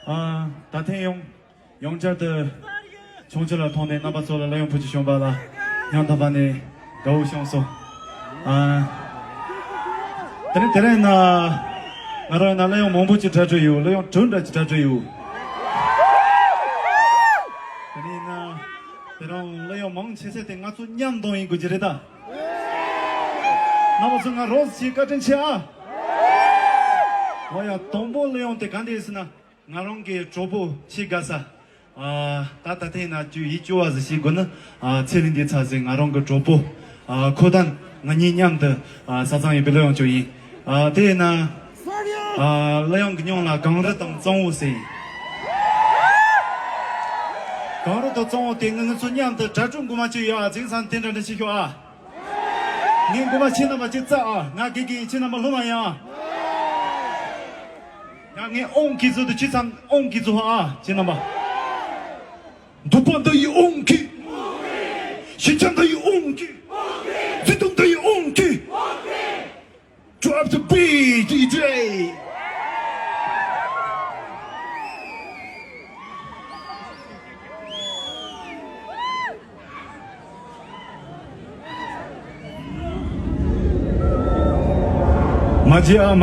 大天用这的从这了同的那把做了来用不去熊吧了，让他把你搞享受。等呢，那来用蒙不去这追有，来用真的去这追有。等来用蒙其实等我做娘东一个之类的。那么从我罗斯去搞真去啊！我要东部来用的干的是呢。我让给主播去干啥？大天呢就一句话是习惯呢。前年的查证，我让个主播可能我年娘的啥子也不来用就赢。对呢，来用个用了刚日当中午些，刚日到中午点我做娘的，这种我们就要经常点着的去学啊。你我们去那么就走啊，我给去那么路嘛呀。你옹기조도지상옹기조아 지나봐 두 번 더 이 옹기 시장 더 이 옹기 지동 더 이 옹기 Drop the beat DJ 맞이야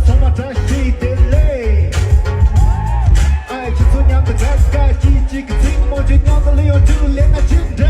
소마 다시 딜레이爱情从娘的大概，几个寂寞就娘的利用，就连那真的。